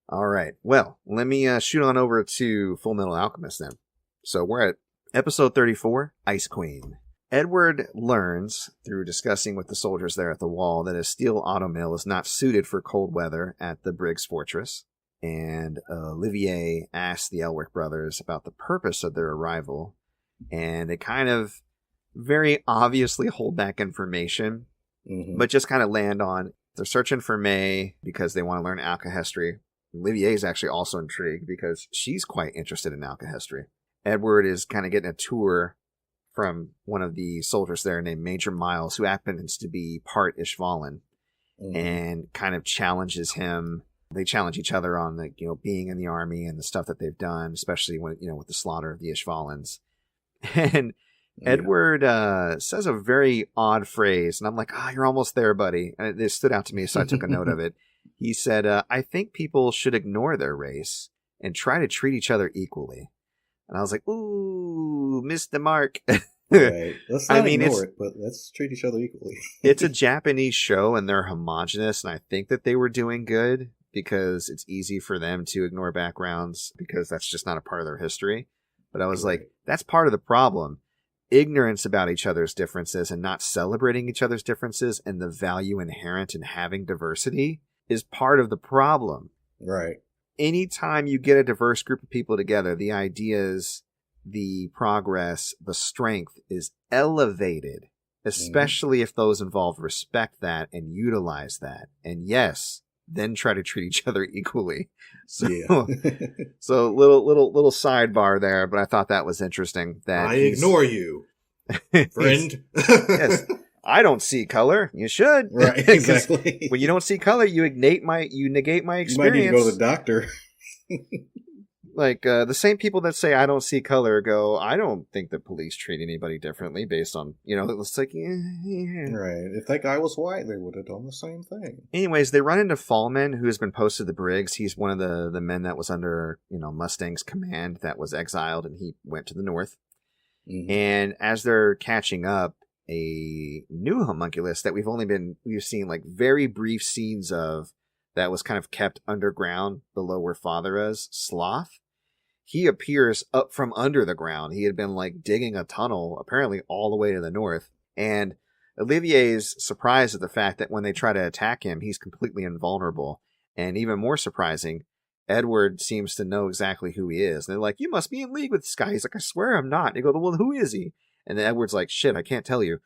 All right. Well, let me shoot on over to Full Metal Alchemist then. So we're at episode 34, Ice Queen. Edward learns, through discussing with the soldiers there at the wall, that a steel automill is not suited for cold weather at the Briggs Fortress. And Olivier asks the Elric brothers about the purpose of their arrival. And they kind of very obviously hold back information, but just kind of land on they're searching for May because they want to learn alchemy. Olivier is actually also intrigued because she's quite interested in alchemy. Edward is kind of getting a tour from one of the soldiers there named Major Miles, who happens to be part Ishvalan, and kind of challenges him. They challenge each other on the, being in the army and the stuff that they've done, especially when, with the slaughter of the Ishvalans. And Edward says a very odd phrase, and I'm like, you're almost there, buddy. And it stood out to me, so I took a note of it. He said, I think people should ignore their race and try to treat each other equally. And I was like, ooh, missed the mark. Right. Let's not ignore it, but let's treat each other equally. It's a Japanese show, and they're homogenous, and I think that they were doing good because it's easy for them to ignore backgrounds because that's just not a part of their history. But I was like, that's part of the problem. Ignorance about each other's differences and not celebrating each other's differences and the value inherent in having diversity is part of the problem. Right. Anytime you get a diverse group of people together, the ideas, the progress, the strength is elevated, especially if those involved respect that and utilize that. And yes, then try to treat each other equally. So, so little sidebar there, but I thought that was interesting. That I ignore you, friend. Yes, I don't see color. You should, right? Exactly. When you don't see color, you negate my experience. You might need to go to the doctor. Like the same people that say I don't see color go, I don't think the police treat anybody differently based on, it's like, right. If that guy was white, they would have done the same thing. Anyways, they run into Fallman, who has been posted to Briggs. He's one of the men that was under, Mustang's command that was exiled, and he went to the north. And as they're catching up, a new homunculus that we've seen like very brief scenes of that was kind of kept underground below where Father is, Sloth. He appears up from under the ground. He had been like digging a tunnel, apparently all the way to the north. And Olivier's surprised at the fact that when they try to attack him, he's completely invulnerable. And even more surprising, Edward seems to know exactly who he is. And they're like, you must be in league with this guy. He's like, I swear I'm not. They go, well, who is he? And then Edward's like, shit, I can't tell you.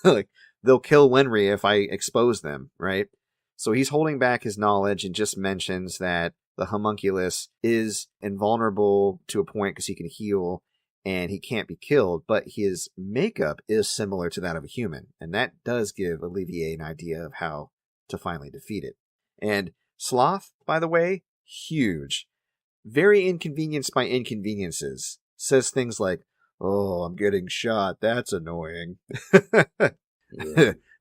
Like, they'll kill Winry if I expose them, right? So he's holding back his knowledge and just mentions that the homunculus is invulnerable to a point because he can heal and he can't be killed, but his makeup is similar to that of a human. And that does give Olivier an idea of how to finally defeat it. And Sloth, by the way, huge. Very inconvenienced by inconveniences. Says things like, oh, I'm getting shot. That's annoying.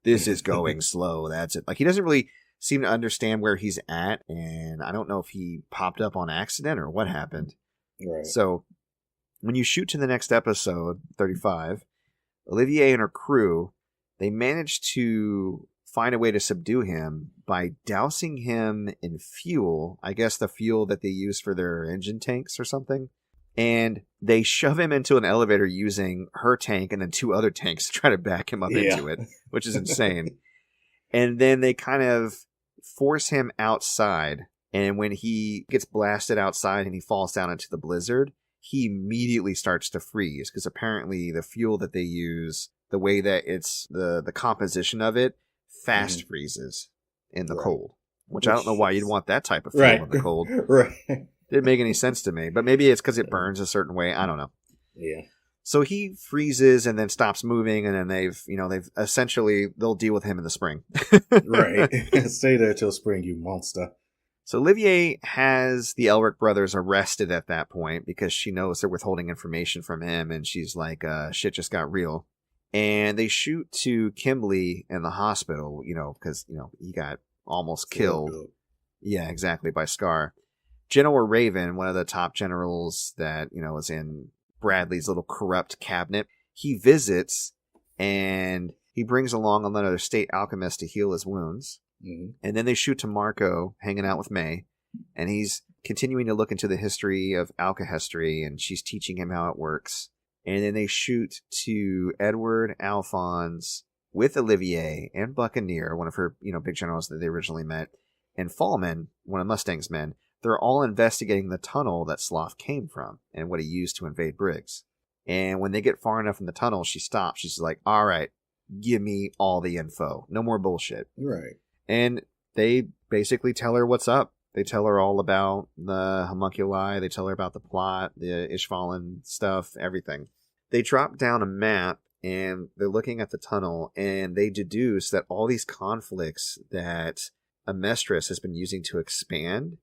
This is going slow. That's it. Like, he doesn't really seem to understand where he's at, and I don't know if he popped up on accident or what happened. Right. So when you shoot to the next episode, 35, Olivier and her crew, they manage to find a way to subdue him by dousing him in fuel, I guess the fuel that they use for their engine tanks or something. And they shove him into an elevator using her tank and then two other tanks to try to back him up into it, which is insane. And then they kind of force him outside. And when he gets blasted outside and he falls down into the blizzard, he immediately starts to freeze because apparently the fuel that they use, the way that it's the composition of it, fast freezes in the cold, which I don't know why you'd want that type of fuel in the cold. Right. Didn't make any sense to me, but maybe it's because it burns a certain way. I don't know. Yeah. So he freezes and then stops moving, and then they've essentially, they'll deal with him in the spring. Right. Stay there till spring, you monster. So Olivier has the Elric brothers arrested at that point because she knows they're withholding information from him, and she's like, shit just got real. And they shoot to Kimberly in the hospital, because, he got almost killed. Yeah, exactly, by Scar. General Raven, one of the top generals that, is in Bradley's little corrupt cabinet, he visits and he brings along another state alchemist to heal his wounds. And then they shoot to Marco hanging out with May, And he's continuing to look into the history of alkahestry, and she's teaching him how it works. And then they shoot to Edward, Alphonse, with Olivier and Buccaneer, one of her, big generals that they originally met, and Fallman, one of Mustang's men. They're all investigating the tunnel that Sloth came from and what he used to invade Briggs. And when they get far enough in the tunnel, she stops. She's like, all right, give me all the info. No more bullshit. Right. And they basically tell her what's up. They tell her all about the homunculi. They tell her about the plot, the Ishvalan stuff, everything. They drop down a map, and they're looking at the tunnel, and they deduce that all these conflicts that Amestris has been using to expand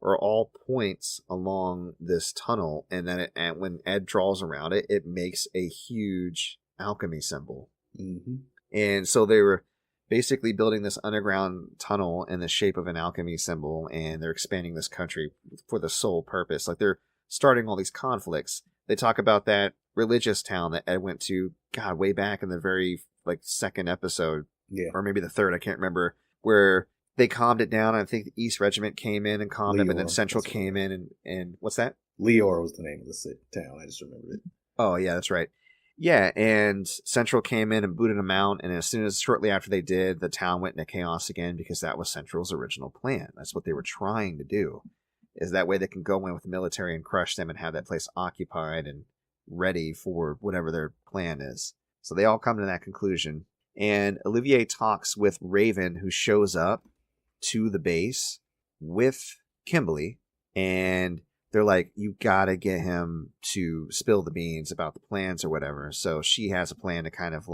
are all points along this tunnel, and then when Ed draws around it, it makes a huge alchemy symbol. Mm-hmm. And so they were basically building this underground tunnel in the shape of an alchemy symbol, and they're expanding this country for the sole purpose. Like, they're starting all these conflicts. They talk about that religious town that Ed went to, God, way back in the very, second episode. Yeah. Or maybe the third, I can't remember, where they calmed it down. I think the East Regiment came in and calmed them, and then Central came in, and what's that? Leor was the name of the town. I just remembered it. Oh, yeah, that's right. Yeah, and Central came in and booted them out, and shortly after they did, the town went into chaos again, because that was Central's original plan. That's what they were trying to do, is that way they can go in with the military and crush them and have that place occupied and ready for whatever their plan is. So they all come to that conclusion, and Olivier talks with Raven, who shows up to the base with Kimberly, and they're like, you gotta get him to spill the beans about the plans or whatever. So she has a plan to kind of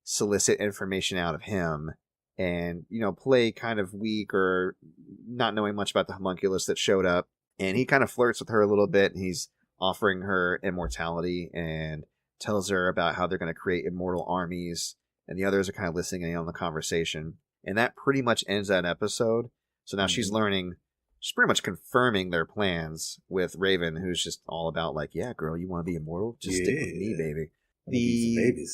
solicit information out of him and, play kind of weak or not knowing much about the homunculus that showed up. And he kind of flirts with her a little bit, and he's offering her immortality and tells her about how they're going to create immortal armies. And the others are kind of listening in on the conversation. And that pretty much ends that episode. So now she's learning, she's pretty much confirming their plans with Raven, who's just all about yeah, girl, you want to be immortal? Just stick with me, baby.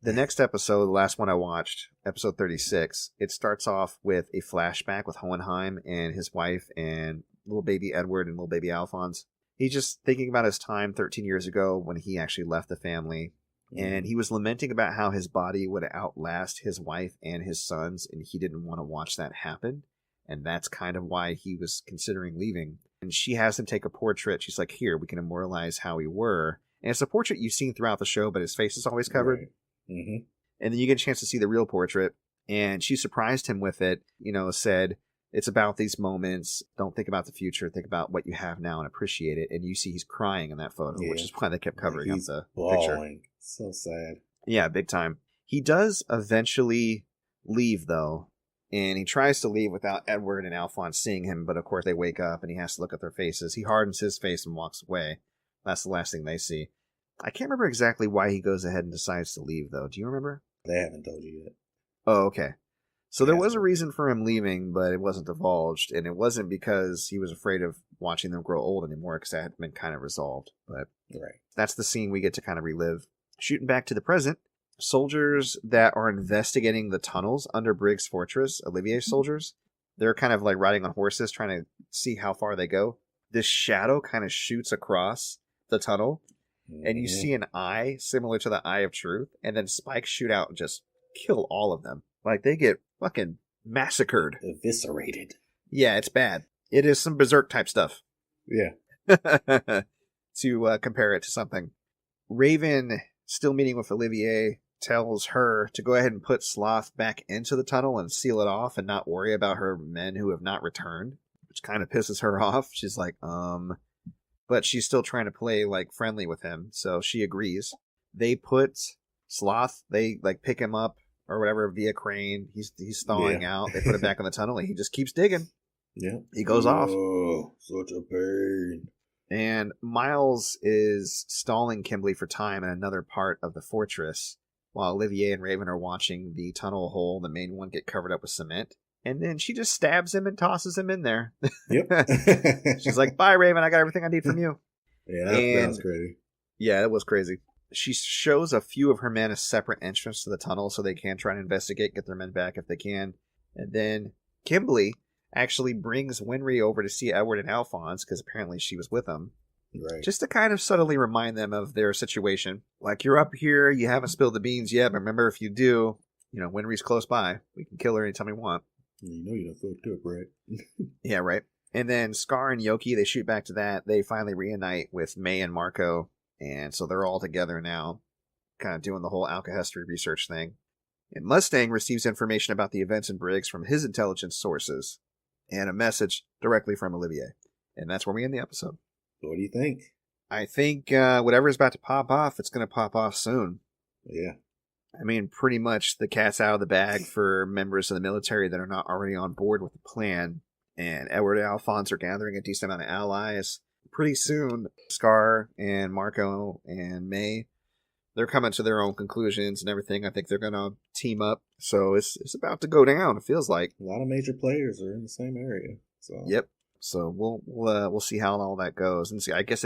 The next episode, the last one I watched, episode 36, it starts off with a flashback with Hohenheim and his wife and little baby Edward and little baby Alphonse. He's just thinking about his time 13 years ago when he actually left the family. And he was lamenting about how his body would outlast his wife and his sons, and he didn't want to watch that happen. And that's kind of why he was considering leaving. And she has him take a portrait. She's like, here, we can immortalize how we were. And it's a portrait you've seen throughout the show, but his face is always covered. Right. Mm-hmm. And then you get a chance to see the real portrait. And she surprised him with it, said, it's about these moments. Don't think about the future. Think about what you have now and appreciate it. And you see he's crying in that photo, which is why they kept covering up the picture. So sad. Yeah, big time. He does eventually leave, though. And he tries to leave without Edward and Alphonse seeing him. But, of course, they wake up and he has to look at their faces. He hardens his face and walks away. That's the last thing they see. I can't remember exactly why he goes ahead and decides to leave, though. Do you remember? They haven't told you yet. Oh, okay. So there was a reason for him leaving, but it wasn't divulged, and it wasn't because he was afraid of watching them grow old anymore, because that had been kind of resolved. But that's the scene we get to kind of relive. Shooting back to the present, soldiers that are investigating the tunnels under Briggs Fortress, Olivier's soldiers, they're kind of riding on horses, trying to see how far they go. This shadow kind of shoots across the tunnel, and you see an eye similar to the Eye of Truth, and then spikes shoot out and just kill all of them. They get fucking massacred. Eviscerated. Yeah, it's bad. It is some berserk type stuff. Yeah. To compare it to something. Raven, still meeting with Olivier, tells her to go ahead and put Sloth back into the tunnel and seal it off and not worry about her men who have not returned, which kind of pisses her off. She's like, but she's still trying to play friendly with him, so she agrees. They put Sloth, they pick him up or whatever via crane. He's thawing out. They put it back in the tunnel, and he just keeps digging. Yeah. He goes off. Oh, such a pain. And Miles is stalling Kimberly for time in another part of the fortress, while Olivier and Raven are watching the tunnel hole, the main one, get covered up with cement. And then she just stabs him and tosses him in there. Yep. She's like, bye, Raven. I got everything I need from you. Yeah, that was crazy. Yeah, that was crazy. She shows a few of her men a separate entrance to the tunnel so they can try and investigate, get their men back if they can. And then Kimberly, actually brings Winry over to see Edward and Alphonse, because apparently she was with them. Right. Just to kind of subtly remind them of their situation. Like, you're up here, you haven't spilled the beans yet, but remember, if you do, Winry's close by. We can kill her anytime we want. You know you don't fucked up, right? Yeah, right. And then Scar and Yoki, they shoot back to that. They finally reunite with May and Marco, and so they're all together now, kind of doing the whole alchemy research thing. And Mustang receives information about the events in Briggs from his intelligence sources, and a message directly from Olivier. And that's where we end the episode. What do you think? I think whatever is about to pop off, it's going to pop off soon. Yeah. I mean, pretty much the cat's out of the bag for members of the military that are not already on board with the plan. And Edward and Alphonse are gathering a decent amount of allies. Pretty soon, Scar and Marco and May, they're coming to their own conclusions and everything. I think they're going to team up. So it's about to go down, it feels like. A lot of major players are in the same area. So. Yep. So we'll see how all that goes, and see. I guess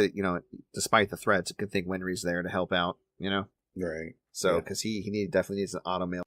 despite the threats, a good thing Winry's there to help out. Right. So because he definitely needs an auto mail.